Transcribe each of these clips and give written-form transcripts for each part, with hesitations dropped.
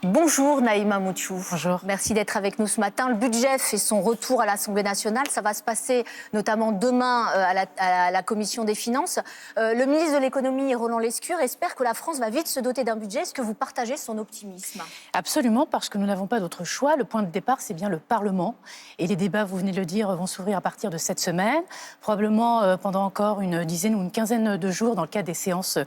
Bonjour Naïma Moutchou. Bonjour. Merci d'être avec nous ce matin. Le budget fait son retour à l'Assemblée nationale. Ça va se passer notamment demain à la Commission des finances. Le ministre de l'économie, Roland Lescure, espère que la France va vite se doter d'un budget. Est-ce que vous partagez son optimisme ? Absolument, parce que nous n'avons pas d'autre choix. Le point de départ, c'est bien le Parlement. Et les débats, vous venez de le dire, vont s'ouvrir à partir de cette semaine. Probablement pendant encore une dizaine ou une quinzaine de jours dans le cadre des séances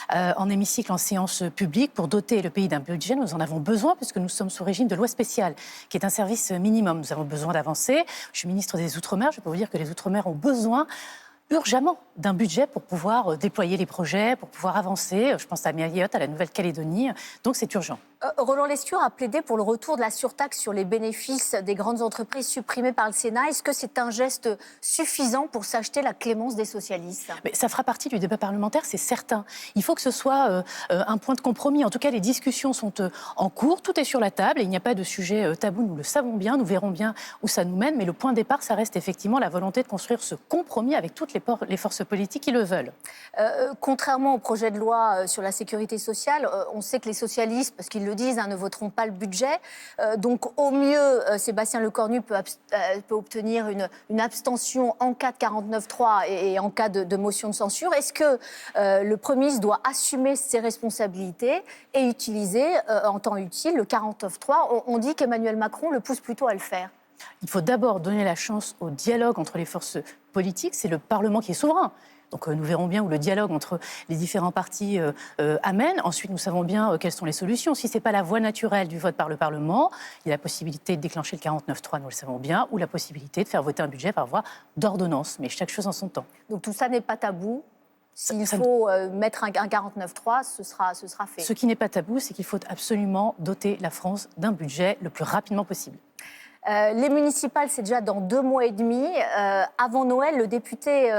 en hémicycle, en séance publique, pour doter le pays d'un budget. Nous en avons besoin, puisque nous sommes sous régime de loi spéciale, qui est un service minimum. Nous avons besoin d'avancer. Je suis ministre des Outre-mer. Je peux vous dire que les Outre-mer ont besoin urgemment d'un budget pour pouvoir déployer les projets, pour pouvoir avancer. Je pense à Mayotte, à la Nouvelle-Calédonie. Donc c'est urgent. Roland Lescure a plaidé pour le retour de la surtaxe sur les bénéfices des grandes entreprises supprimée par le Sénat. Est-ce que c'est un geste suffisant pour s'acheter la clémence des socialistes ? Mais ça fera partie du débat parlementaire, c'est certain. Il faut que ce soit un point de compromis. En tout cas, les discussions sont en cours, tout est sur la table et il n'y a pas de sujet tabou, nous le savons bien, nous verrons bien où ça nous mène. Mais le point de départ, ça reste effectivement la volonté de construire ce compromis avec toutes les forces politiques qui le veulent. Contrairement au projet de loi sur la sécurité sociale, on sait que les socialistes, parce qu'ils le disent, ne voteront pas le budget. Donc au mieux, Sébastien Lecornu peut obtenir une abstention en cas de 49.3 et en cas de motion de censure. Est-ce que le Premier ministre doit assumer ses responsabilités et utiliser en temps utile le 49.3 ? On dit qu'Emmanuel Macron le pousse plutôt à le faire. Il faut d'abord donner la chance au dialogue entre les forces politiques. C'est le Parlement qui est souverain. Donc nous verrons bien où le dialogue entre les différents partis amène. Ensuite, nous savons bien quelles sont les solutions. Si ce n'est pas la voie naturelle du vote par le Parlement, il y a la possibilité de déclencher le 49.3, nous le savons bien, ou la possibilité de faire voter un budget par voie d'ordonnance. Mais chaque chose en son temps. Donc tout ça n'est pas tabou. S'il faut mettre un 49.3, ce sera fait. Ce qui n'est pas tabou, c'est qu'il faut absolument doter la France d'un budget le plus rapidement possible. Les municipales, c'est déjà dans 2 mois et demi. Avant Noël, le député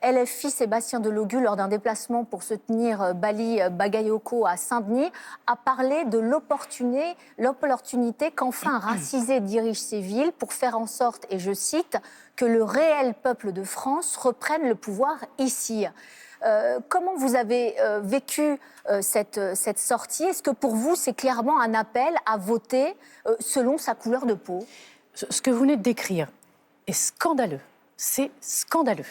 LFI Sébastien Delogu, lors d'un déplacement pour soutenir Bali Bagayoko à Saint-Denis, a parlé de l'opportunité qu'enfin un racisé dirige ces villes pour faire en sorte, et je cite, que le réel peuple de France reprenne le pouvoir ici. Comment vous avez vécu cette sortie ? Est-ce que pour vous, c'est clairement un appel à voter selon sa couleur de peau ? Ce que vous venez de décrire est scandaleux. C'est scandaleux.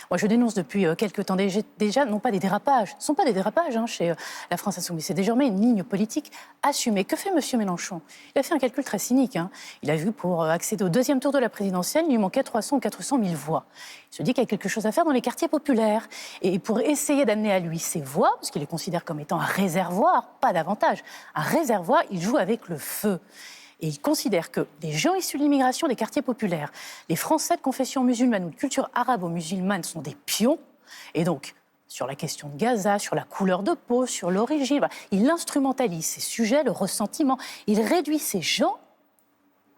Moi, je dénonce depuis quelques temps déjà, non pas des dérapages. Ce ne sont pas des dérapages chez la France Insoumise. C'est désormais une ligne politique assumée. Que fait M. Mélenchon ? Il a fait un calcul très cynique. Il a vu pour accéder au 2e tour de la présidentielle, il lui manquait 300 ou 400 000 voix. Il se dit qu'il y a quelque chose à faire dans les quartiers populaires. Et pour essayer d'amener à lui ces voix, parce qu'il les considère comme étant un réservoir, pas davantage, un réservoir, il joue avec le feu. Et il considère que les gens issus de l'immigration des quartiers populaires, les Français de confession musulmane ou de culture arabo-musulmane sont des pions. Et donc, sur la question de Gaza, sur la couleur de peau, sur l'origine, il instrumentalise ces sujets, le ressentiment. Il réduit ces gens.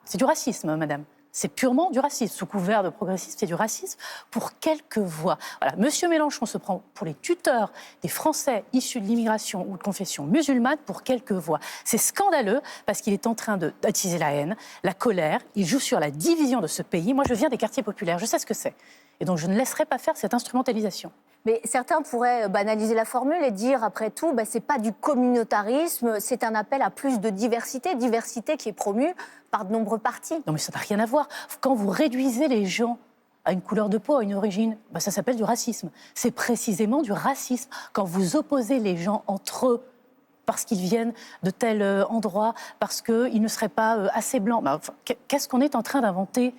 C'est du racisme, madame. C'est purement du racisme. Sous couvert de progressisme, c'est du racisme pour quelques voix. Voilà. Monsieur Mélenchon se prend pour les tuteurs des Français issus de l'immigration ou de confession musulmane pour quelques voix. C'est scandaleux parce qu'il est en train d'attiser la haine, la colère. Il joue sur la division de ce pays. Moi, je viens des quartiers populaires. Je sais ce que c'est. Et donc, je ne laisserai pas faire cette instrumentalisation. Mais certains pourraient banaliser la formule et dire, après tout, c'est pas du communautarisme, c'est un appel à plus de diversité qui est promue par de nombreux partis. Non, mais ça n'a rien à voir. Quand vous réduisez les gens à une couleur de peau, à une origine, ça s'appelle du racisme. C'est précisément du racisme. Quand vous opposez les gens entre eux, parce qu'ils viennent de tel endroit, parce qu'ils ne seraient pas assez blancs, qu'est-ce qu'on est en train d'inventer ?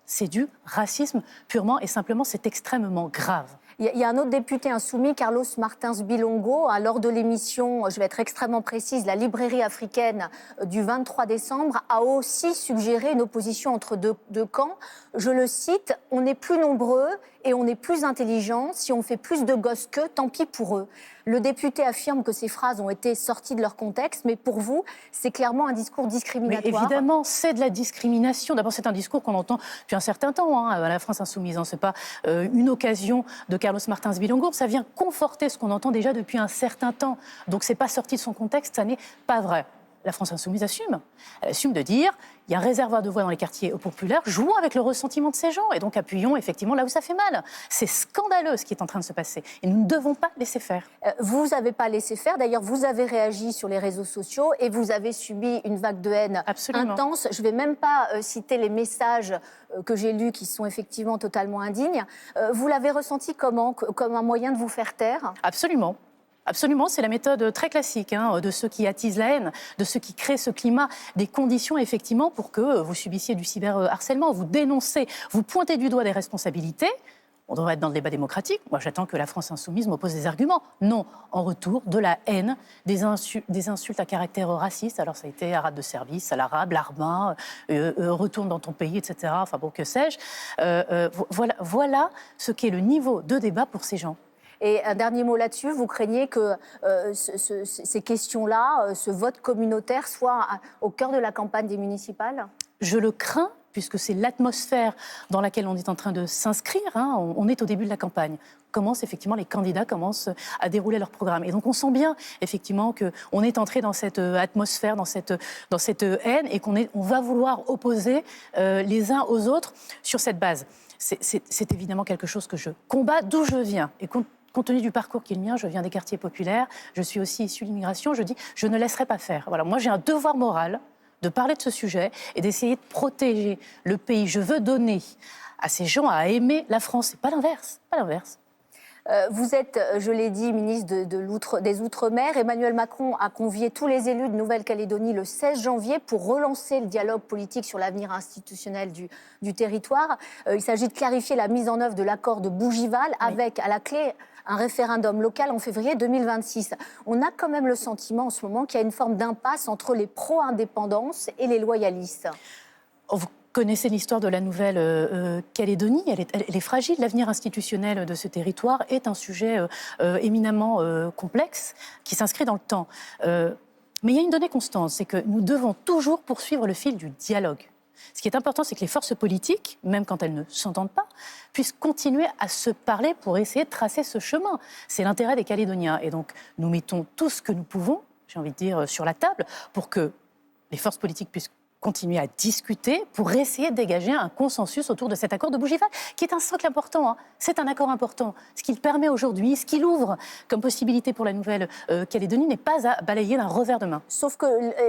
C'est du racisme purement et simplement, c'est extrêmement grave. Il y a un autre député insoumis, Carlos Martins Bilongo, lors de l'émission, je vais être extrêmement précise, la librairie africaine du 23 décembre, a aussi suggéré une opposition entre deux camps. Je le cite, « On est plus nombreux et on est plus intelligents. Si on fait plus de gosses qu'eux, tant pis pour eux. » Le député affirme que ces phrases ont été sorties de leur contexte, mais pour vous, c'est clairement un discours discriminatoire. Mais évidemment, c'est de la discrimination. D'abord, c'est un discours qu'on entend depuis un certain temps à la France Insoumise. Ce n'est pas une occasion de Carlos Martins Bilongo. Ça vient conforter ce qu'on entend déjà depuis un certain temps. Donc, ce n'est pas sorti de son contexte, ça n'est pas vrai. la France Insoumise assume. Elle assume de dire, il y a un réservoir de voix dans les quartiers populaires, jouons avec le ressentiment de ces gens et donc appuyons effectivement là où ça fait mal. C'est scandaleux ce qui est en train de se passer et nous ne devons pas laisser faire. Vous n'avez pas laissé faire, d'ailleurs vous avez réagi sur les réseaux sociaux et vous avez subi une vague de haine intense. Je ne vais même pas citer les messages que j'ai lus qui sont effectivement totalement indignes. Vous l'avez ressenti comment? Comme un moyen de vous faire taire? Absolument. Absolument, c'est la méthode très classique de ceux qui attisent la haine, de ceux qui créent ce climat, des conditions effectivement pour que vous subissiez du cyberharcèlement, vous dénoncez, vous pointez du doigt des responsabilités. On devrait être dans le débat démocratique. Moi, j'attends que la France Insoumise m'oppose des arguments. Non, en retour, de la haine, des insultes à caractère raciste. Alors, ça a été arabe de service, à l'arabe, l'arma, retourne dans ton pays, etc. Enfin bon, que sais-je. Voilà ce qu'est le niveau de débat pour ces gens. Et un dernier mot là-dessus, vous craignez que ces questions-là, ce vote communautaire, soit au cœur de la campagne des municipales? Je le crains, puisque c'est l'atmosphère dans laquelle on est en train de s'inscrire. On est au début de la campagne. Les candidats commencent à dérouler leur programme. Et donc on sent bien, effectivement, qu'on est entré dans cette atmosphère, dans cette haine, et on va vouloir opposer les uns aux autres sur cette base. C'est évidemment quelque chose que je combats d'où je viens. Et compte tenu du parcours qui est le mien, je viens des quartiers populaires, je suis aussi issue de l'immigration, je dis, je ne laisserai pas faire. Voilà, moi j'ai un devoir moral de parler de ce sujet et d'essayer de protéger le pays. Je veux donner à ces gens à aimer la France, et pas l'inverse, pas l'inverse. Vous êtes, je l'ai dit, ministre des Outre-mer. Emmanuel Macron a convié tous les élus de Nouvelle-Calédonie le 16 janvier pour relancer le dialogue politique sur l'avenir institutionnel du territoire. Il s'agit de clarifier la mise en œuvre de l'accord de Bougival avec, à la clé, un référendum local en février 2026. On a quand même le sentiment en ce moment qu'il y a une forme d'impasse entre les pro-indépendance et les loyalistes. Vous connaissez l'histoire de la Nouvelle-Calédonie, elle est fragile. L'avenir institutionnel de ce territoire est un sujet éminemment complexe qui s'inscrit dans le temps. Mais il y a une donnée constante, c'est que nous devons toujours poursuivre le fil du dialogue. Ce qui est important, c'est que les forces politiques, même quand elles ne s'entendent pas, puissent continuer à se parler pour essayer de tracer ce chemin. C'est l'intérêt des Calédoniens. Et donc, nous mettons tout ce que nous pouvons, j'ai envie de dire, sur la table pour que les forces politiques puissent continuer à discuter pour essayer de dégager un consensus autour de cet accord de Bougival, qui est un socle important. C'est un accord important. Ce qu'il permet aujourd'hui, ce qu'il ouvre comme possibilité pour la Nouvelle-Calédonie n'est pas à balayer d'un revers de main. Sauf que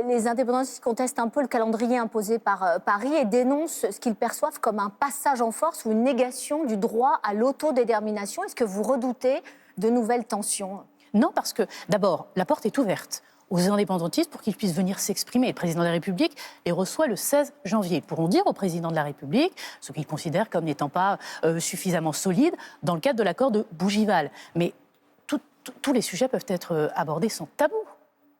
les indépendantistes contestent un peu le calendrier imposé par Paris et dénoncent ce qu'ils perçoivent comme un passage en force ou une négation du droit à l'autodétermination. Est-ce que vous redoutez de nouvelles tensions? Non, parce que d'abord, la porte est ouverte aux indépendantistes pour qu'ils puissent venir s'exprimer. Le président de la République les reçoit le 16 janvier. Ils pourront dire au président de la République ce qu'ils considèrent comme n'étant pas suffisamment solides dans le cadre de l'accord de Bougival. Mais tous les sujets peuvent être abordés sans tabou.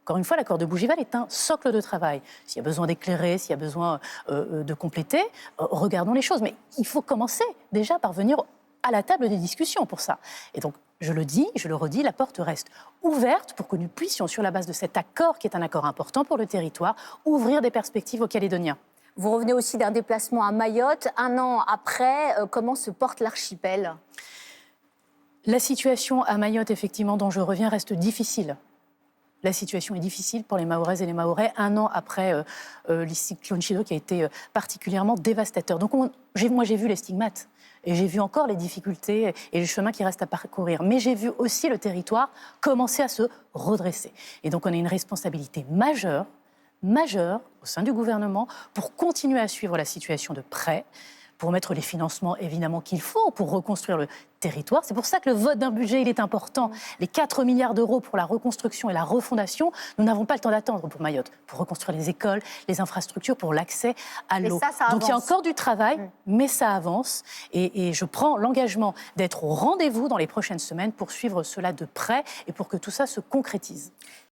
Encore une fois, l'accord de Bougival est un socle de travail. S'il y a besoin d'éclairer, s'il y a besoin de compléter, regardons les choses. Mais il faut commencer déjà par venir à la table des discussions pour ça. Et donc, je le dis, je le redis, la porte reste ouverte pour que nous puissions, sur la base de cet accord, qui est un accord important pour le territoire, ouvrir des perspectives aux Calédoniens. Vous revenez aussi d'un déplacement à Mayotte. Un an après, comment se porte l'archipel? La situation à Mayotte, effectivement, dont je reviens, reste difficile. La situation est difficile pour les Mahoraises et les Mahorais, un an après le cyclone Chido qui a été particulièrement dévastateur. Donc moi, j'ai vu les stigmates et j'ai vu encore les difficultés et le chemin qui reste à parcourir. Mais j'ai vu aussi le territoire commencer à se redresser. Et donc on a une responsabilité majeure au sein du gouvernement pour continuer à suivre la situation de près, pour mettre les financements évidemment qu'il faut pour reconstruire le territoire. C'est pour ça que le vote d'un budget, il est important. Les 4 milliards d'euros pour la reconstruction et la refondation, nous n'avons pas le temps d'attendre pour Mayotte, pour reconstruire les écoles, les infrastructures, pour l'accès à l'eau. Donc il y a encore du travail, mais ça avance. Et je prends l'engagement d'être au rendez-vous dans les prochaines semaines pour suivre cela de près et pour que tout ça se concrétise.